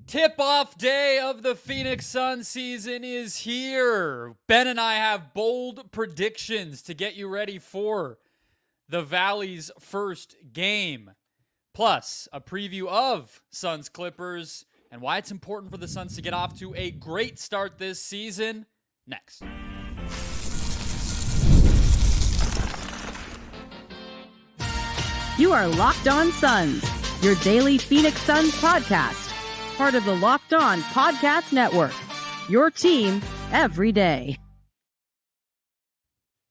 Tip-off day of the Phoenix Suns season is here. Ben and I have bold predictions to get you ready for the Valley's first game. Plus, a preview of Suns Clippers and why it's important for the Suns to get off to a great start this season. Next. You are Locked On Suns, your daily Phoenix Suns podcast. Part of the Locked On Podcast Network, your team every day.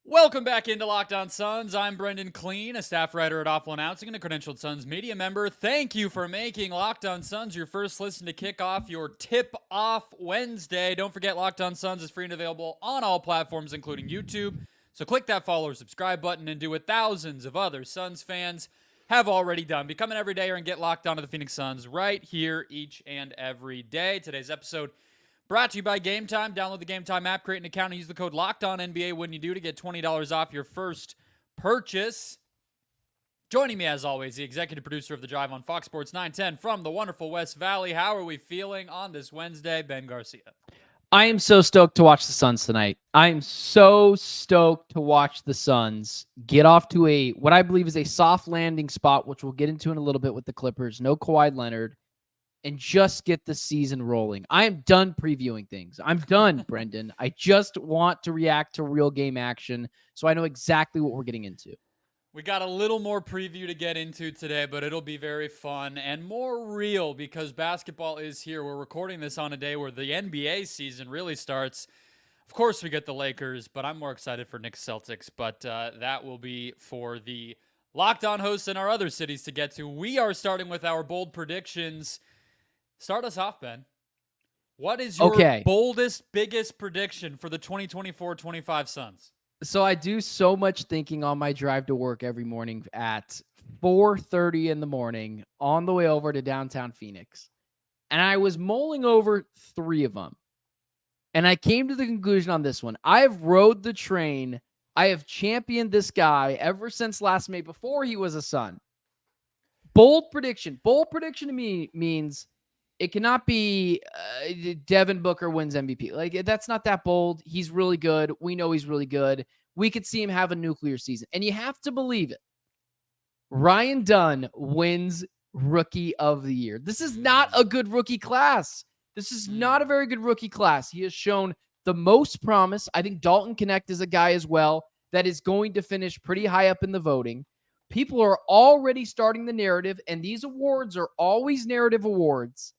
Welcome back into Locked On Suns. I'm Brendon Kleen, a staff writer at Awful Announcing and a credentialed Suns media member. Thank you for making Locked On Suns your first listen to kick off your Tip-Off Wednesday. Don't forget, Locked On Suns is free and available on all platforms, including YouTube. So click that follow or subscribe button and do what thousands of other Suns fans have already done. Become an everydayer and get locked onto the Phoenix Suns right here each and every day. Today's episode brought to you by Game Time. Download the Game Time app, create an account, and use the code LOCKEDONNBA when you do to get $20 off your first purchase. Joining me, as always, the executive producer of The Drive on Fox Sports 910 from the wonderful West Valley. How are we feeling on this Wednesday, Ben Garcia? I am so stoked to watch the Suns tonight. I am so stoked to watch the Suns get off to what I believe is a soft landing spot, which we'll get into in a little bit with the Clippers. No Kawhi Leonard, and just get the season rolling. I am done previewing things. I'm done, Brendon. I just want to react to real game action, so I know exactly what we're getting into. We got a little more preview to get into today, but it'll be very fun and more real because basketball is here. We're recording this on a day where the NBA season really starts. Of course, we get the Lakers, but I'm more excited for Knicks Celtics. But that will be for the Locked On hosts in our other cities to get to. We are starting with our bold predictions. Start us off, Ben. What is your boldest, biggest prediction for the 2024-25 Suns? So I do so much thinking on my drive to work every morning at 4:30 in the morning on the way over to downtown Phoenix. And I was mulling over three of them. And I came to the conclusion on this one. I have rode the train. I have championed this guy ever since last May, before he was a Sun. Bold prediction. Bold prediction to me means it cannot be Devin Booker wins MVP. Like, that's not that bold. He's really good. We know he's really good. We could see him have a nuclear season. And you have to believe it. Ryan Dunn wins Rookie of the Year. This is not a good rookie class. This is not a very good rookie class. He has shown the most promise. I think Dalton Connect is a guy as well that is going to finish pretty high up in the voting. People are already starting the narrative, and these awards are always narrative awards.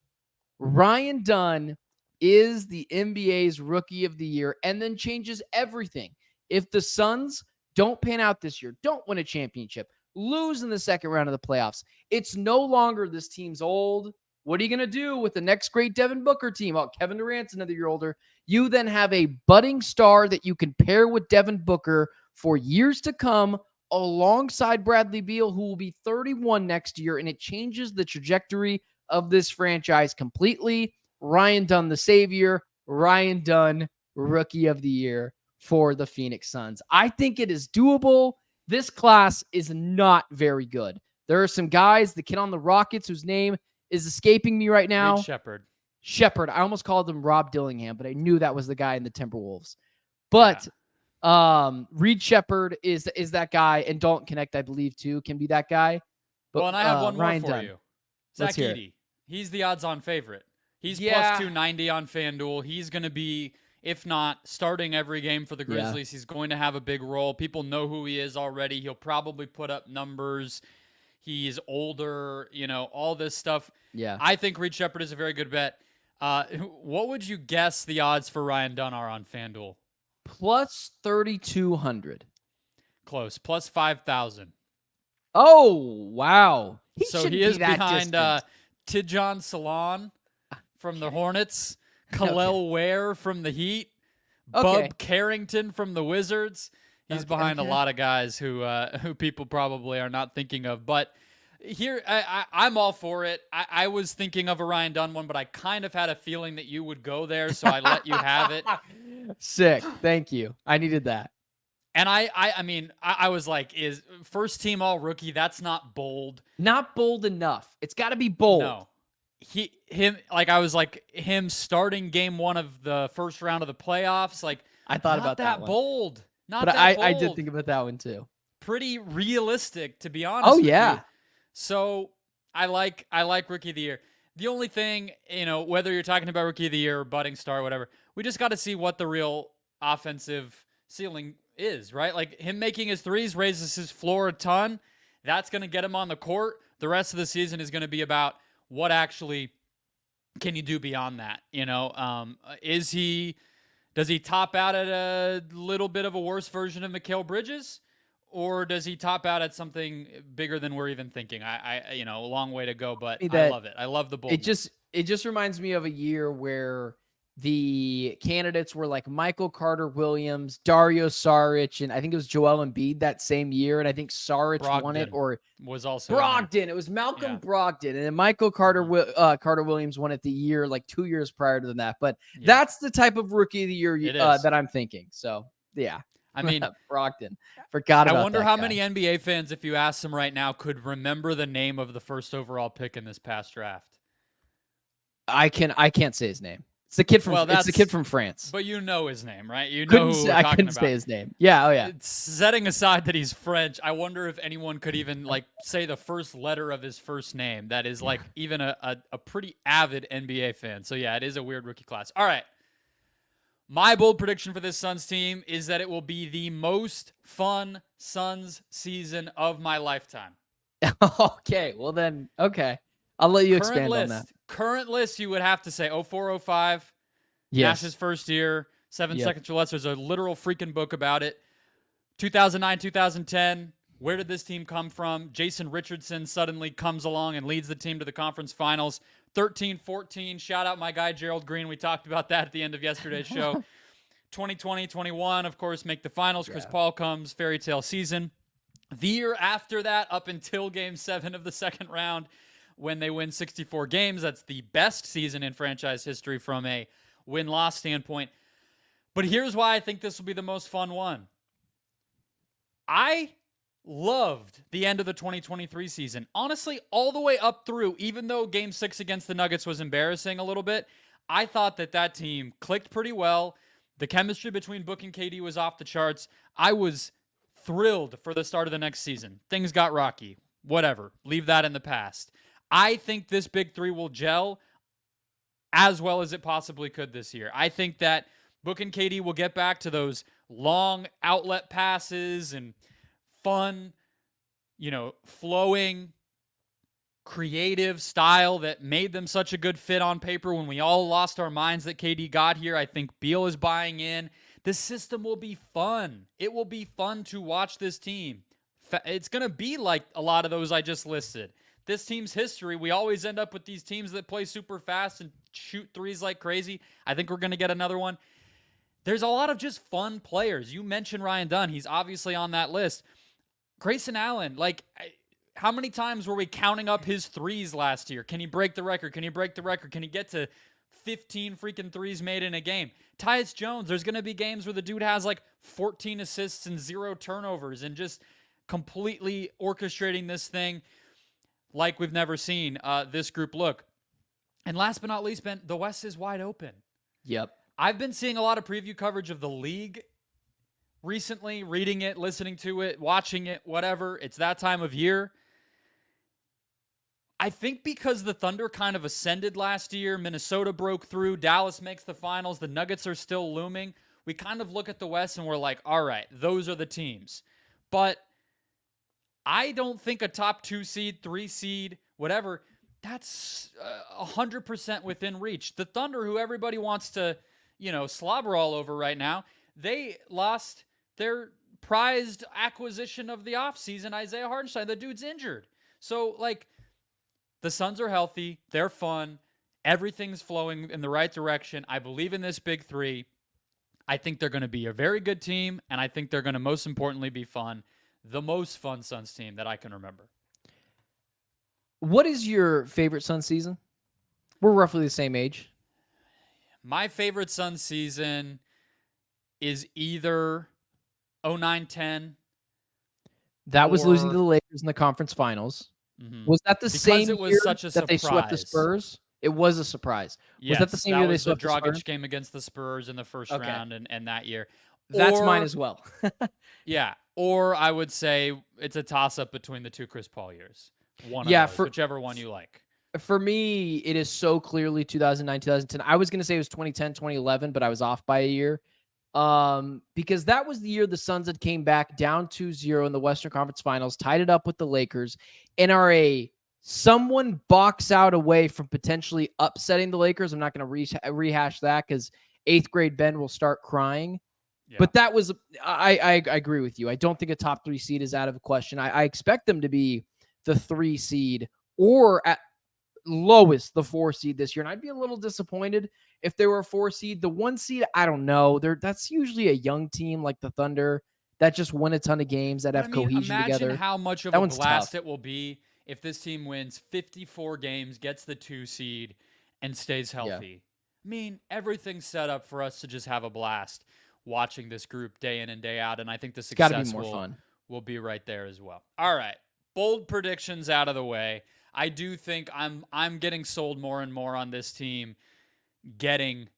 Ryan Dunn is the NBA's Rookie of the Year and then changes everything. If the Suns don't pan out this year, don't win a championship, lose in the second round of the playoffs, it's no longer this team's old. What are you going to do with the next great Devin Booker team? Oh, Kevin Durant's another year older. You then have a budding star that you can pair with Devin Booker for years to come alongside Bradley Beal, who will be 31 next year, and it changes the trajectory of this franchise completely. Ryan Dunn, the savior. Ryan Dunn, Rookie of the Year for the Phoenix Suns. I think it is doable. This class is not very good. There are some guys, the kid on the Rockets, whose name is escaping me right now. Reed Shepherd. I almost called him Rob Dillingham, but I knew that was the guy in the Timberwolves. But Reed Shepherd is that guy, and Dalton Connect, I believe, too, can be that guy. But, and I have one more Ryan for Dunn. you. Zach Edey. He's the odds-on favorite. He's plus 290 on FanDuel. He's going to be, if not starting every game for the Grizzlies, he's going to have a big role. People know who he is already. He'll probably put up numbers. He's older, all this stuff. Yeah. I think Reed Shepherd is a very good bet. What would you guess the odds for Ryan Dunn are on FanDuel? Plus 3,200. Close. Plus 5,000. Oh, wow. He is behind Tidjane Salon from the Hornets, Khalil Ware from the Heat, Bub Carrington from the Wizards. He's behind a lot of guys who people probably are not thinking of. But here, I'm all for it. I was thinking of a Ryan Dunn one, but I kind of had a feeling that you would go there, so I let you have it. Sick. Thank you. I needed that. And I was like, is first team all rookie? That's not bold. Not bold enough. It's got to be bold. No. I was like him starting game 1 of the first round of the playoffs. Like, I thought not about that one. bold. Not But that bold. I did think about that one too. Pretty realistic, to be honest. Oh with yeah. you. So I like Rookie of the Year. The only thing, whether you're talking about Rookie of the Year or budding star, or whatever, we just got to see what the real offensive ceiling is, right? Like, him making his threes raises his floor a ton. That's going to get him on the court. The rest of the season is going to be about what actually can you do beyond that. Does he top out at a little bit of a worse version of Mikal Bridges? Or does he top out at something bigger than we're even thinking? A long way to go, but I love it. I love the boldness. It just reminds me of a year where the candidates were like Michael Carter-Williams, Dario Saric, and I think it was Joel Embiid that same year. And I think Saric won it, or was also Brogdon. It was Malcolm Brogdon, and then Michael Carter-Williams won it the year like 2 years prior to that. But that's the type of Rookie of the Year that I'm thinking. So yeah. I mean, Brogdon. Forgot about that. I wonder how guy. many NBA fans, if you ask them right now, could remember the name of the first overall pick in this past draft. I can't say his name. It's the kid from France. But you know his name, right? You know who we're I talking couldn't about. say his name. Yeah, oh yeah. Setting aside that he's French, I wonder if anyone could even say the first letter of his first name. That is even a pretty avid NBA fan. So yeah, it is a weird rookie class. All right. My bold prediction for this Suns team is that it will be the most fun Suns season of my lifetime. Okay, well then, okay. I'll let you expand on that. Current list, you would have to say 04-05, yes. Nash's first year, 7 seconds or less. There's a literal freaking book about it. 2009-2010, where did this team come from? Jason Richardson suddenly comes along and leads the team to the conference finals. 13-14, shout out my guy Gerald Green. We talked about that at the end of yesterday's show. 2020-21, of course, make the finals. Chris Paul comes, fairy tale season. The year after that, up until Game 7 of the second round, when they win 64 games, that's the best season in franchise history from a win-loss standpoint. But here's why I think this will be the most fun one. I loved the end of the 2023 season. Honestly, all the way up through, even though Game 6 against the Nuggets was embarrassing a little bit, I thought that team clicked pretty well. The chemistry between Book and KD was off the charts. I was thrilled for the start of the next season. Things got rocky. Whatever. Leave that in the past. I think this big three will gel as well as it possibly could this year. I think that Book and KD will get back to those long outlet passes and fun, flowing, creative style that made them such a good fit on paper when we all lost our minds that KD got here. I think Beal is buying in. The system will be fun. It will be fun to watch this team. It's going to be like a lot of those I just listed. This team's history, we always end up with these teams that play super fast and shoot threes like crazy. I think we're going to get another one. There's a lot of just fun players. You mentioned Ryan Dunn. He's obviously on that list. Grayson Allen, how many times were we counting up his threes last year? Can he break the record? Can he break the record? Can he get to 15 freaking threes made in a game? Tyus Jones, there's going to be games where the dude has 14 assists and 0 turnovers and just completely orchestrating this thing like we've never seen this group look. And last but not least, Ben, the West is wide open. Yep. I've been seeing a lot of preview coverage of the league recently, reading it, listening to it, watching it, whatever. It's that time of year. I think because the Thunder kind of ascended last year, Minnesota broke through, Dallas makes the finals, the Nuggets are still looming. We kind of look at the West and we're like, all right, those are the teams. But I don't think a top 2 seed, 3 seed, whatever, that's 100% within reach. The Thunder, who everybody wants to, slobber all over right now, they lost their prized acquisition of the offseason, Isaiah Hartenstein. The dude's injured. So, the Suns are healthy. They're fun. Everything's flowing in the right direction. I believe in this big three. I think they're going to be a very good team, and I think they're going to most importantly be fun. The most fun Suns team that I can remember. What is your favorite Suns season? We're roughly the same age. My favorite Suns season is either 09-10. That was losing to the Lakers in the conference finals. Mm-hmm. Was that the same it was year such a that they swept the surprise. Spurs? It was a surprise. Was Yes, that the same year they was the swept the Spurs? Dragic game against the Spurs in the first Okay. round and that year. That's mine Or as well. yeah, or I would say it's a toss-up between the two Chris Paul years. One Yeah, of those, whichever one you like. For me, it is so clearly 2009, 2010. I was going to say it was 2010, 2011, but I was off by a year. Because that was the year the Suns had came back down 2-0 in the Western Conference Finals, tied it up with the Lakers, and are someone box out away from potentially upsetting the Lakers. I'm not going to rehash that because 8th grade Ben will start crying. Yeah. But that was, I agree with you. I don't think a top 3 seed is out of the question. I expect them to be the 3 seed or at lowest the 4 seed this year. And I'd be a little disappointed if they were a 4 seed. The 1 seed, I don't know. That's usually a young team like the Thunder that just win a ton of games that have cohesion together. Imagine how much of a blast it will be if this team wins 54 games, gets the 2 seed, and stays healthy. Yeah. I mean, everything's set up for us to just have a blast watching this group day in and day out. And I think the success will be right there as well. All right. Bold predictions out of the way. I do think I'm getting sold more and more on this team getting,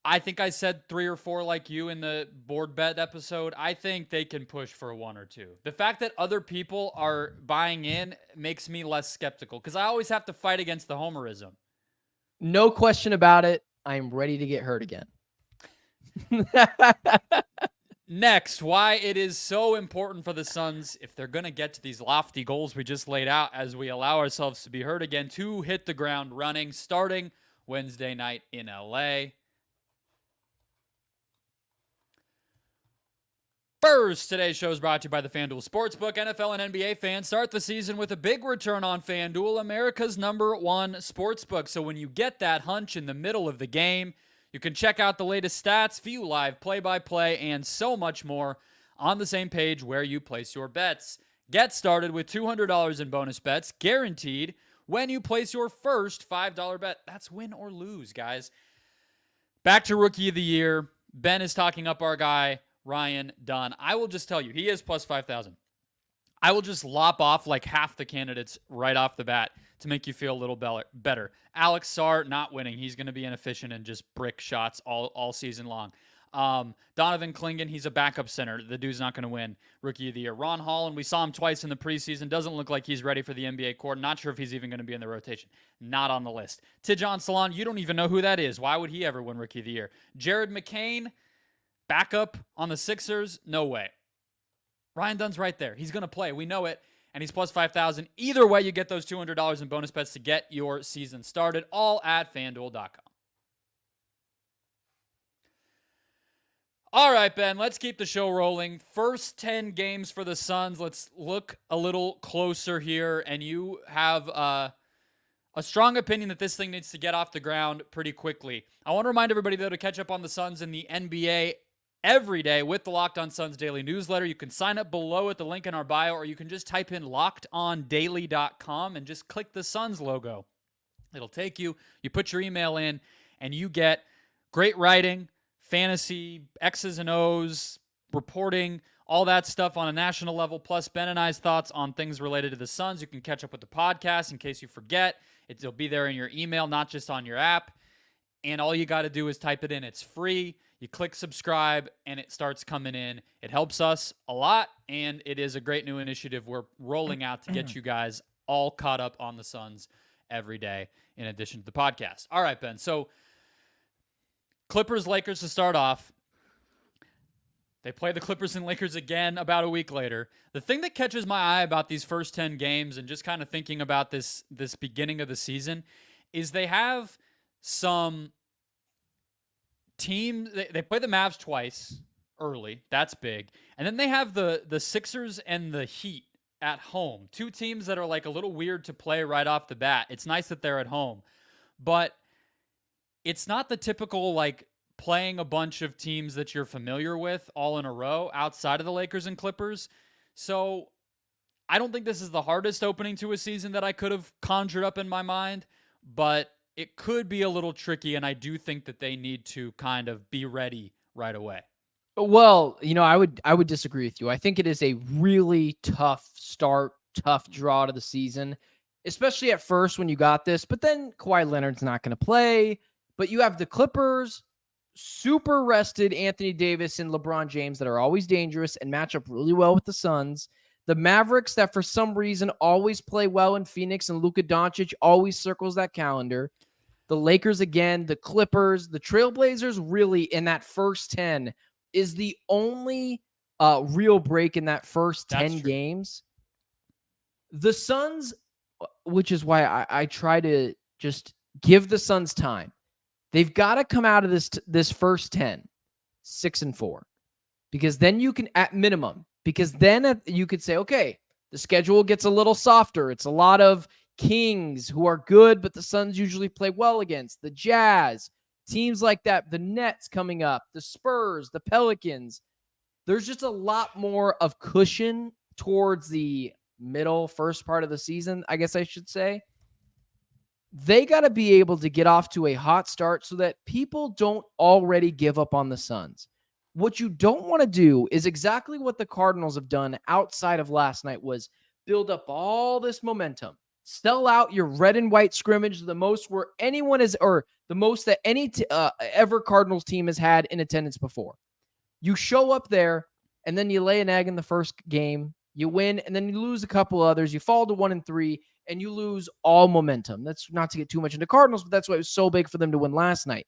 I think I said 3 or 4 like you in the board bet episode. I think they can push for 1 or 2. The fact that other people are buying in makes me less skeptical because I always have to fight against the homerism. No question about it. I'm ready to get hurt again. Next, why it is so important for the Suns, if they're going to get to these lofty goals we just laid out as we allow ourselves to be hurt again, to hit the ground running starting Wednesday night in LA. First, today's show is brought to you by the FanDuel Sportsbook. NFL and NBA fans start the season with a big return on FanDuel, America's #1 sportsbook. So when you get that hunch in the middle of the game, you can check out the latest stats, view live play-by-play, and so much more on the same page where you place your bets. Get started with $200 in bonus bets, guaranteed, when you place your first $5 bet. That's win or lose, guys. Back to Rookie of the Year. Ben is talking up our guy, Ryan Dunn. I will just tell you, he is plus 5,000. I will just lop off like half the candidates right off the bat to make you feel a little better. Alex Sarr, not winning. He's going to be inefficient and just brick shots all season long. Donovan Klingon, he's a backup center. The dude's not going to win Rookie of the Year. Ron Holland, we saw him twice in the preseason. Doesn't look like he's ready for the NBA court. Not sure if he's even going to be in the rotation. Not on the list. Tidjane Salaam, you don't even know who that is. Why would he ever win Rookie of the Year? Jared McCain, backup on the Sixers? No way. Ryan Dunn's right there. He's going to play. We know it. And he's plus 5,000. Either way, you get those $200 in bonus bets to get your season started. All at FanDuel.com. All right, Ben, let's keep the show rolling. First 10 games for the Suns. Let's look a little closer here. And you have a strong opinion that this thing needs to get off the ground pretty quickly. I want to remind everybody, though, to catch up on the Suns in the NBA every day with the Locked On Suns daily newsletter. You can sign up below at the link in our bio, or you can just type in lockedondaily.com and just click the Suns logo. It'll take you. You put your email in, and you get great writing, fantasy, X's and O's, reporting, all that stuff on a national level, plus Ben and I's thoughts on things related to the Suns. You can catch up with the podcast in case you forget. It'll be there in your email, not just on your app. And all you got to do is type it in. It's free. You click subscribe, and it starts coming in. It helps us a lot, and it is a great new initiative we're rolling out to get you guys all caught up on the Suns every day in addition to the podcast. All right, Ben. So Clippers, Lakers to start off. They play the Clippers and Lakers again about a week later. The thing that catches my eye about these first 10 games and just kind of thinking about this beginning of the season is they have some team. They play the Mavs twice early. That's big. And then they have the Sixers and the Heat at home. Two teams that are like a little weird to play right off the bat. It's nice that they're at home. But it's not the typical like playing a bunch of teams that you're familiar with all in a row outside of the Lakers and Clippers. So I don't think this is the hardest opening to a season that I could have conjured up in my mind, but it could be a little tricky, and I do think that they need to kind of be ready right away. Well, I would disagree with you. I think it is a really tough start, tough draw to the season. especially at first when you got this. But then Kawhi Leonard's not going to play. But you have the Clippers, super rested Anthony Davis and LeBron James that are always dangerous and match up really well with the Suns. The Mavericks that for some reason always play well in Phoenix, and Luka Doncic always circles that calendar. The Lakers again, the Clippers, the Trailblazers really in that first 10 is the only real break in that first 10 games. The Suns, which is why I try to just give the Suns time. They've got to come out of this first 10, 6-4, because then you can, at minimum, because then you could say, okay, the schedule gets a little softer. It's a lot of Kings who are good, but the Suns usually play well against the Jazz, teams like that, the Nets coming up, the Spurs, the Pelicans. There's just a lot more of cushion towards the middle first part of the season, I guess I should say. They got to be able to get off to a hot start so that people don't already give up on the Suns. What you don't want to do is exactly what the Cardinals have done outside of last night, was build up all this momentum, sell out your red and white scrimmage, the most where anyone is, or the most that any ever Cardinals team has had in attendance before. You show up there and then you lay an egg in the first game, you win, and then you lose a couple others. You fall to 1-3 and you lose all momentum. That's not to get too much into Cardinals, but that's why it was so big for them to win last night.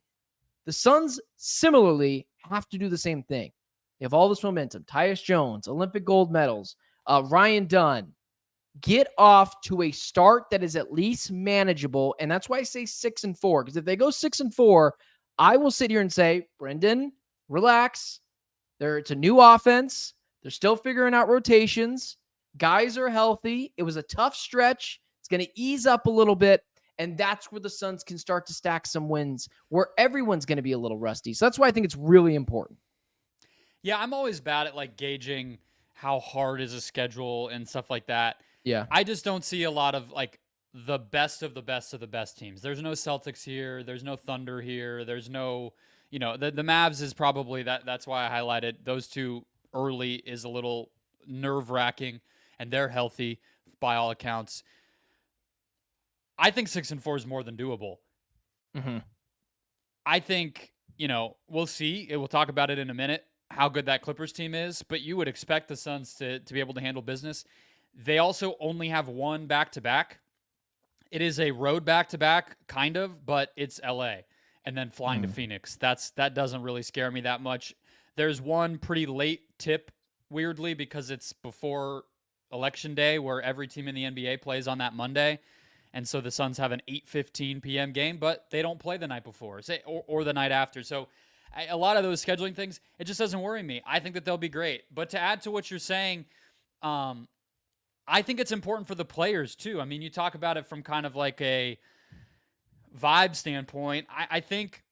The Suns similarly have to do the same thing. They have all this momentum. Tyus Jones, Olympic gold medals, Ryan Dunn. Get off to a start that is at least manageable. And that's why I say 6-4. Because if they go 6-4, I will sit here and say, Brendon, relax. It's a new offense. They're still figuring out rotations. Guys are healthy. It was a tough stretch. It's going to ease up a little bit. And that's where the Suns can start to stack some wins, where everyone's going to be a little rusty. So that's why I think it's really important. Yeah, I'm always bad at like gauging how hard is a schedule and stuff like that. Yeah. I just don't see a lot of like the best of the best of the best teams. There's no Celtics here. There's no Thunder here. There's no, the Mavs is probably that's why I highlighted those two early is a little nerve-wracking, and they're healthy by all accounts. I think 6-4 is more than doable. Mm-hmm. I think, we'll see. We'll talk about it in a minute, how good that Clippers team is, but you would expect the Suns to be able to handle business. They also only have one back-to-back. It is a road back-to-back, kind of, but it's LA, and then flying to Phoenix. That doesn't really scare me that much. There's one pretty late tip, weirdly, because it's before Election Day, where every team in the NBA plays on that Monday. And so the Suns have an 8:15 p.m. game, but they don't play the night before or the night after. So a lot of those scheduling things, it just doesn't worry me. I think that they'll be great. But to add to what you're saying, I think it's important for the players too. I mean, you talk about it from kind of like a vibe standpoint. I think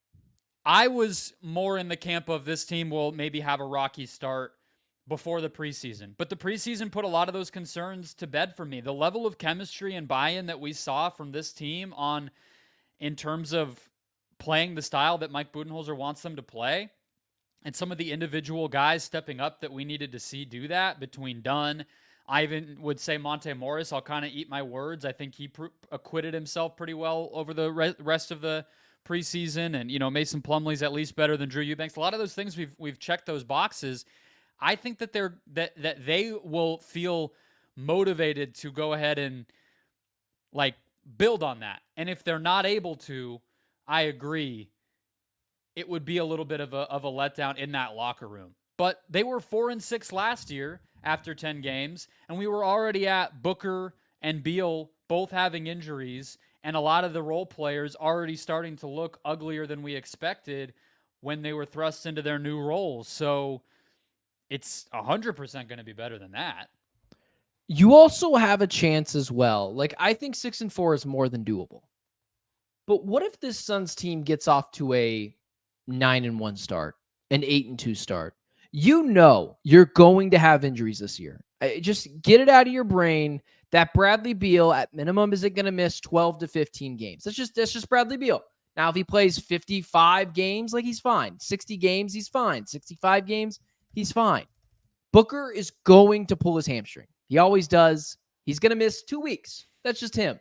I was more in the camp of this team will maybe have a rocky start before the preseason. But the preseason put a lot of those concerns to bed for me. The level of chemistry and buy-in that we saw from this team in terms of playing the style that Mike Budenholzer wants them to play, and some of the individual guys stepping up that we needed to see do that between Dunn. I even would say Monte Morris. I'll kind of eat my words. I think he acquitted himself pretty well over the rest of the preseason. And, Mason Plumlee's at least better than Drew Eubanks. A lot of those things we've checked those boxes. I think that that they will feel motivated to go ahead and like build on that. And if they're not able to, I agree, it would be a little bit of a letdown in that locker room. But they were 4-6 last year after 10 games, and we were already at Booker and Beal both having injuries, and a lot of the role players already starting to look uglier than we expected when they were thrust into their new roles. So it's 100% going to be better than that. You also have a chance as well. Like, I think 6-4 is more than doable. But what if this Suns team gets off to a 9-1 start, an 8-2 start? You're going to have injuries this year. Just get it out of your brain that Bradley Beal, at minimum, isn't going to miss 12 to 15 games. That's just Bradley Beal. Now, if he plays 55 games, like, he's fine. 60 games, he's fine. 65 games, he's fine. Booker is going to pull his hamstring. He always does. He's going to miss 2 weeks. That's just him.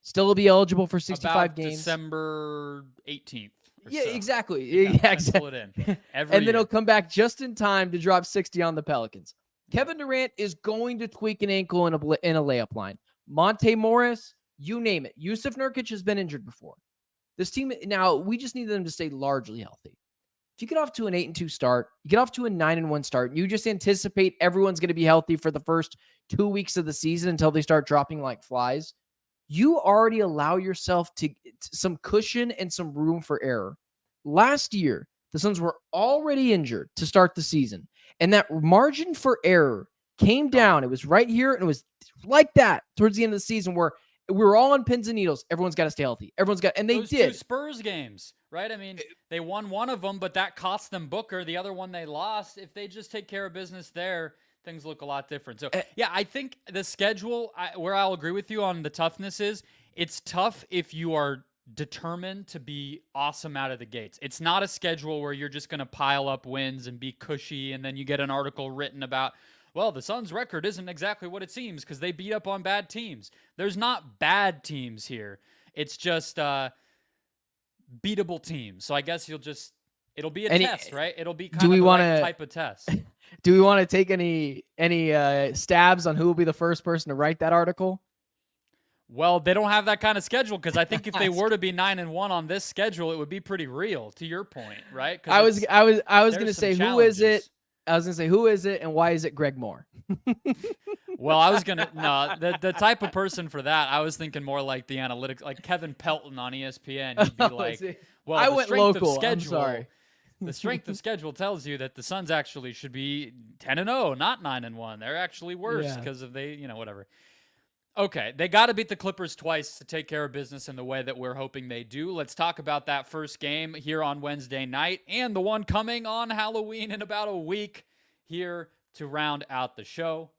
Still be eligible for 65 about games. December 18th. Yeah, so. exactly. Yeah, exactly. pencil it in every And then year. he'll come back just in time to drop 60 on the Pelicans. Kevin Durant is going to tweak an ankle in a layup line. Monte Morris, you name it. Yusuf Nurkic has been injured before. This team, now, we just need them to stay largely healthy. If you get off to an 8-2 start, you get off to a 9-1 start, and you just anticipate everyone's going to be healthy for the first 2 weeks of the season until they start dropping like flies, you already allow yourself to some cushion and some room for error. Last year, the Suns were already injured to start the season, and that margin for error came down. It was right here, and it was like that towards the end of the season where we were all on pins and needles. Everyone's got to stay healthy. And they Those did. 2 Spurs games, right? I mean, they won one of them, but that cost them Booker. The other one they lost. If they just take care of business there, things look a lot different. So, yeah, I think the schedule, where I'll agree with you on the toughness is, it's tough if you are determined to be awesome out of the gates. It's not a schedule where you're just going to pile up wins and be cushy, and then you get an article written about, well, the Suns' record isn't exactly what it seems because they beat up on bad teams. There's not bad teams here. It's just beatable teams. So I guess it'll be a test, right? It'll be kind of the right type of test. Do we want to take any stabs on who will be the first person to write that article? Well, they don't have that kind of schedule because I think if they were to be 9-1 on this schedule, it would be pretty real. To your point, right? I was going to say, who is it? I was going to say, who is it, and why is it Greg Moore? Well, I was going to the type of person for that. I was thinking more like the analytics, like Kevin Pelton on ESPN. He'd be like, well, I went local. I'm sorry. The strength of schedule tells you that the Suns actually should be 10-0, not 9-1. They're actually worse because of whatever. Okay, they got to beat the Clippers twice to take care of business in the way that we're hoping they do. Let's talk about that first game here on Wednesday night and the one coming on Halloween in about a week here to round out the show.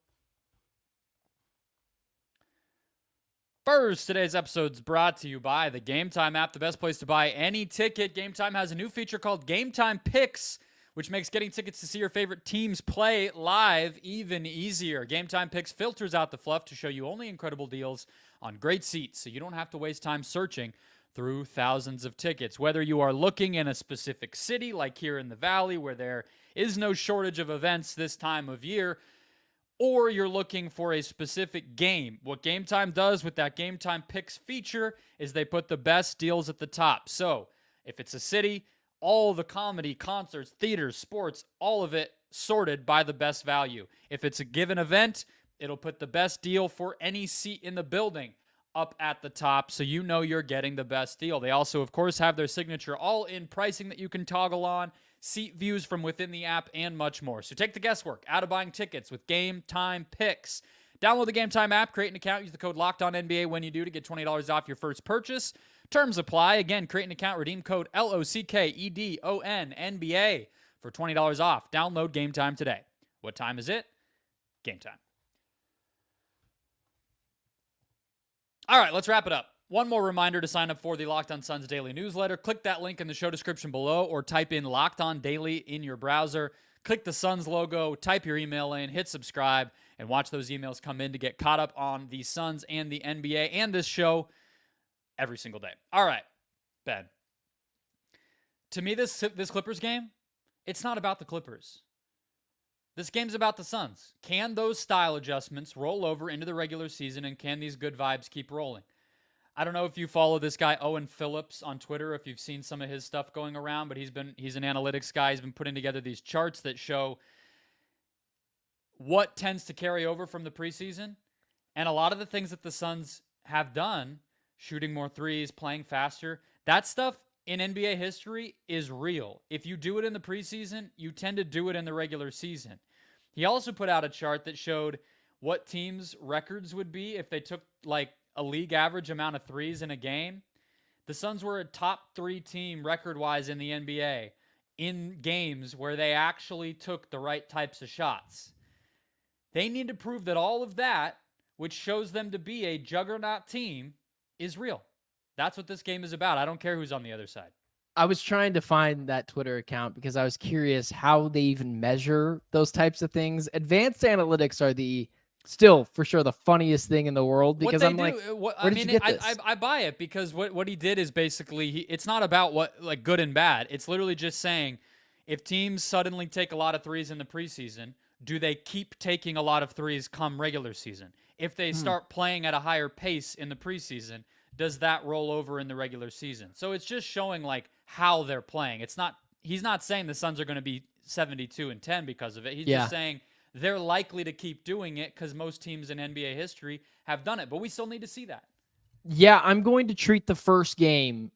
First, today's episode is brought to you by the Game Time app, the best place to buy any ticket. Game Time has a new feature called Game Time Picks, which makes getting tickets to see your favorite teams play live even easier. Game Time Picks filters out the fluff to show you only incredible deals on great seats, so you don't have to waste time searching through thousands of tickets. Whether you are looking in a specific city, like here in the Valley, where there is no shortage of events this time of year, or you're looking for a specific game, what Game Time does with that Game Time Picks feature is they put the best deals at the top. So if it's a city, all the comedy, concerts, theaters, sports, all of it sorted by the best value. If it's a given event, it'll put the best deal for any seat in the building up at the top, so you know you're getting the best deal. They also, of course, have their signature all-in pricing that you can toggle on, seat views from within the app, and much more. So take the guesswork out of buying tickets with Game Time Picks. Download the Game Time app, create an account, use the code LOCKEDONNBA when you do to get $20 off your first purchase. Terms apply. Again, create an account, redeem code LOCKEDONNBA for $20 off. Download Game Time today. What time is it? Game time. All right, let's wrap it up. One more reminder to sign up for the Locked On Suns daily newsletter. Click that link in the show description below or type in Locked On Daily in your browser. Click the Suns logo, type your email in, hit subscribe, and watch those emails come in to get caught up on the Suns and the NBA and this show every single day. All right, Ben. To me, this Clippers game, it's not about the Clippers. This game's about the Suns. Can those style adjustments roll over into the regular season, and can these good vibes keep rolling? I don't know if you follow this guy, Owen Phillips, on Twitter, if you've seen some of his stuff going around, but he's an analytics guy. He's been putting together these charts that show what tends to carry over from the preseason. And a lot of the things that the Suns have done, shooting more threes, playing faster, that stuff in NBA history is real. If you do it in the preseason, you tend to do it in the regular season. He also put out a chart that showed what teams' records would be if they took like a league average amount of threes in a game. The Suns were a top 3 team record-wise in the NBA in games where they actually took the right types of shots. They need to prove that all of that, which shows them to be a juggernaut team, is real. That's what this game is about. I don't care who's on the other side. I was trying to find that Twitter account because I was curious how they even measure those types of things. Advanced analytics are the still for sure the funniest thing in the world What because they I'm do, like, where did you get this? I buy it because what he did is basically it's not about what like good and bad. It's literally just saying if teams suddenly take a lot of threes in the preseason, do they keep taking a lot of threes come regular season? If they start playing at a higher pace in the preseason, does that roll over in the regular season? So it's just showing like how they're playing. He's not saying the Suns are going to be 72-10 because of it. He's just saying they're likely to keep doing it because most teams in NBA history have done it, but we still need to see that. Yeah, I'm going to treat the first game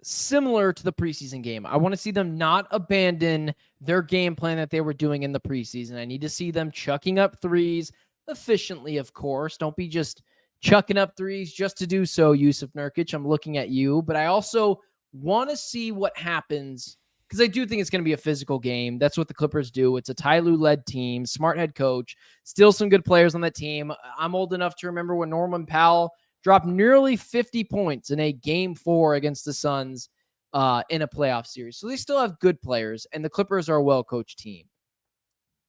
similar to the preseason game. I want to see them not abandon their game plan that they were doing in the preseason. I need to see them chucking up threes efficiently, of course. Don't be just chucking up threes just to do so, Yusuf Nurkic. I'm looking at you, but I also want to see what happens because I do think it's going to be a physical game. That's what the Clippers do. It's a Ty Lue-led team, smart head coach, still some good players on the team. I'm old enough to remember when Norman Powell dropped nearly 50 points in a game 4 against the Suns in a playoff series. So they still have good players, and the Clippers are a well-coached team.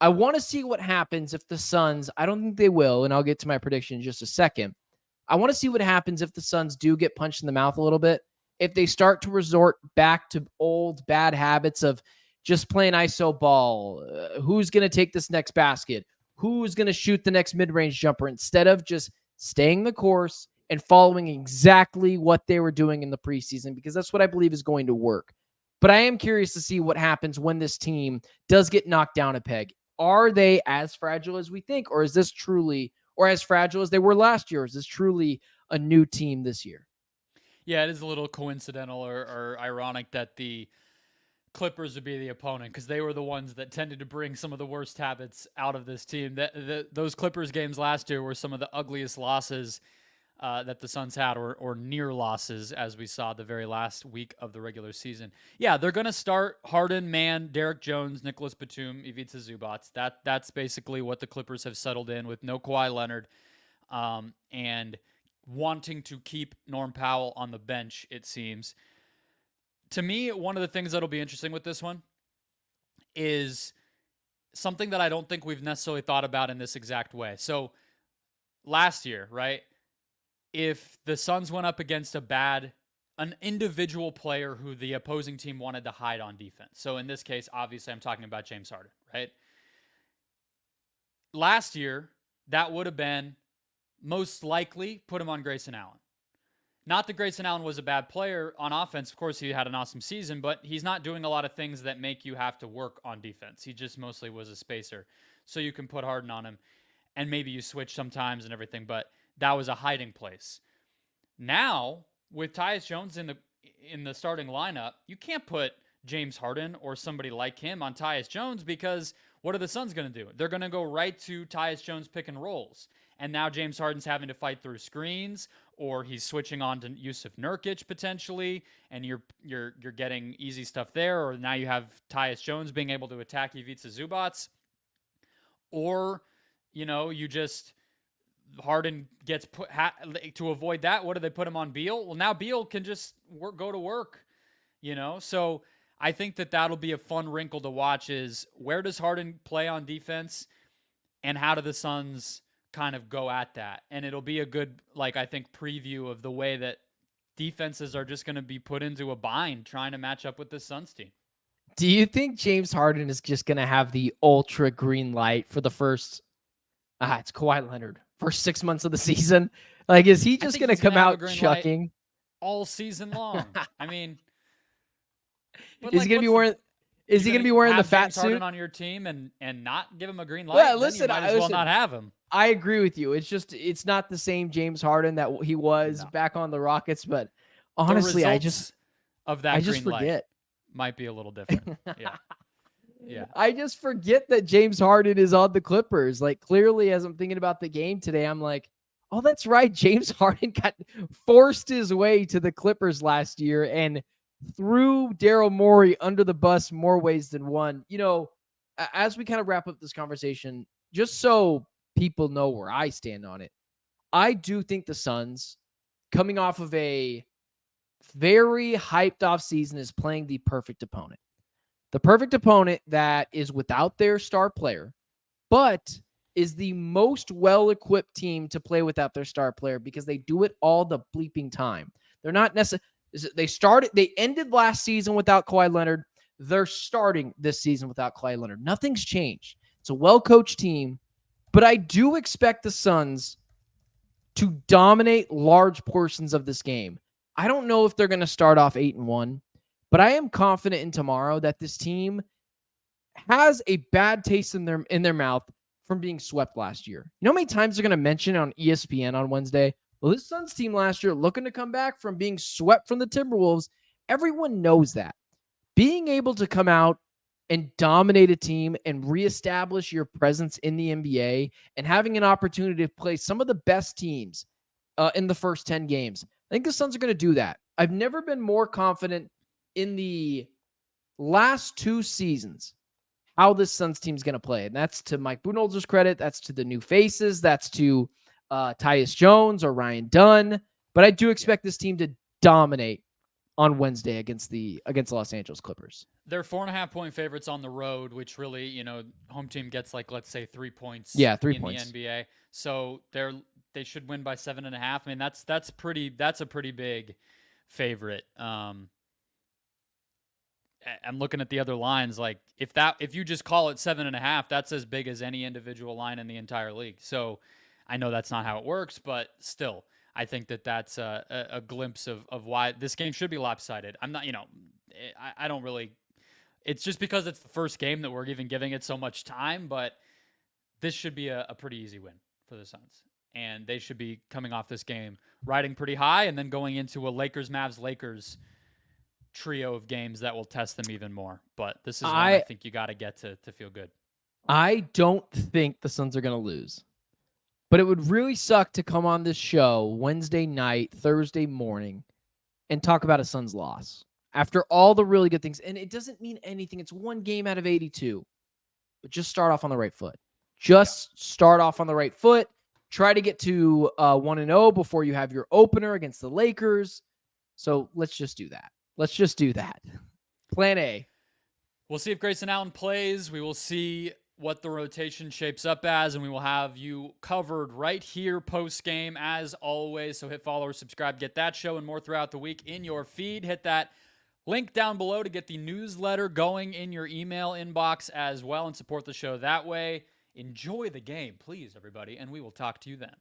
I want to see what happens if the Suns, I don't think they will, and I'll get to my prediction in just a second. I want to see what happens if the Suns do get punched in the mouth a little bit, if they start to resort back to old bad habits of just playing iso ball, who's going to take this next basket, who's going to shoot the next mid-range jumper, instead of just staying the course and following exactly what they were doing in the preseason, because that's what I believe is going to work. But I am curious to see what happens when this team does get knocked down a peg. Are they as fragile as we think, or is this truly, or as fragile as they were last year? Is this truly a new team this year? Yeah, it is a little coincidental or ironic that the Clippers would be the opponent because they were the ones that tended to bring some of the worst habits out of this team. Those Clippers games last year were some of the ugliest losses that the Suns had, or near losses, as we saw the very last week of the regular season. Yeah, they're going to start Harden, Mann, Derek Jones, Nicholas Batum, Ivica Zubac. That's basically what the Clippers have settled in with no Kawhi Leonard, and wanting to keep Norm Powell on the bench, it seems. To me, one of the things that'll be interesting with this one is something that I don't think we've necessarily thought about in this exact way. So last year, right? If the Suns went up against an individual player who the opposing team wanted to hide on defense. So in this case, obviously, I'm talking about James Harden, right? Last year, that would have been most likely put him on Grayson Allen. Not that Grayson Allen was a bad player on offense. Of course, he had an awesome season, but he's not doing a lot of things that make you have to work on defense. He just mostly was a spacer. So you can put Harden on him, and maybe you switch sometimes and everything, but that was a hiding place. Now, with Tyus Jones in the starting lineup, you can't put James Harden or somebody like him on Tyus Jones because what are the Suns going to do? They're going to go right to Tyus Jones pick and rolls. And now James Harden's having to fight through screens, or he's switching on to Yusuf Nurkic potentially, and you're getting easy stuff there. Or now you have Tyus Jones being able to attack Ivica Zubac, or you just Harden gets put to avoid that. What do they put him on Beal? Well, now Beal can just go to work, So I think that'll be a fun wrinkle to watch. Is where does Harden play on defense, and how do the Suns kind of go at that? And it'll be a good, I think, preview of the way that defenses are just going to be put into a bind trying to match up with the Suns team. Do you think James Harden is just going to have the ultra green light for the first, it's Kawhi Leonard, first 6 months of the season? Is he just going to come out chucking all season long? I mean, is he going to be wearing? Is he going to be wearing the fat James suit Harden on your team and not give him a green light? Well, listen, you might as well not have him. I agree with you. It's not the same James Harden that he was back on the Rockets, but honestly, I just forget. Might be a little different. Yeah. I just forget that James Harden is on the Clippers. Clearly, as I'm thinking about the game today, I'm like, oh, that's right. James Harden forced his way to the Clippers last year and threw Daryl Morey under the bus more ways than one. As we kind of wrap up this conversation, just so people know where I stand on it, I do think the Suns, coming off of a very hyped off season, is playing the perfect opponent. The perfect opponent that is without their star player, but is the most well-equipped team to play without their star player because they do it all the bleeping time. They're not necessarily, they ended last season without Kawhi Leonard. They're starting this season without Kawhi Leonard. Nothing's changed. It's a well-coached team, but I do expect the Suns to dominate large portions of this game. I don't know if they're going to start off 8-1, but I am confident in tomorrow that this team has a bad taste in their mouth from being swept last year. You know how many times they're going to mention on ESPN on Wednesday? Well, this Suns team last year looking to come back from being swept from the Timberwolves. Everyone knows that. Being able to come out and dominate a team and reestablish your presence in the NBA and having an opportunity to play some of the best teams in the first 10 games. I think the Suns are going to do that. I've never been more confident in the last 2 seasons how this Suns team is going to play. And that's to Mike Budenholzer's credit. That's to the new faces. That's to Tyus Jones or Ryan Dunn. But I do expect this team to dominate on Wednesday against the Los Angeles Clippers. They're 4.5-point favorites on the road, which really, home team gets let's say 3 points. Yeah, 3 in points. the NBA. So they should win by 7.5. I mean, that's a pretty big favorite. I'm looking at the other lines. Like if you just call it 7.5, that's as big as any individual line in the entire league. So I know that's not how it works, but still, I think that's a glimpse of why this game should be lopsided. I'm not, I don't really. It's just because it's the first game that we're even giving it so much time, but this should be a pretty easy win for the Suns. And they should be coming off this game riding pretty high and then going into a Lakers trio of games that will test them even more. But this is one I think you got to get to feel good. I don't think the Suns are going to lose. But it would really suck to come on this show Wednesday night, Thursday morning, and talk about a Suns loss after all the really good things. And it doesn't mean anything. It's 1 game out of 82. But just start off on the right foot. Start off on the right foot. Try to get to 1-0 before you have your opener against the Lakers. So let's just do that. Plan A. We'll see if Grayson Allen plays. We will see what the rotation shapes up as, and we will have you covered right here post-game as always. So hit follow or subscribe, get that show and more throughout the week in your feed. Hit that link down below to get the newsletter going in your email inbox as well and support the show that way. Enjoy the game, please, everybody, and we will talk to you then.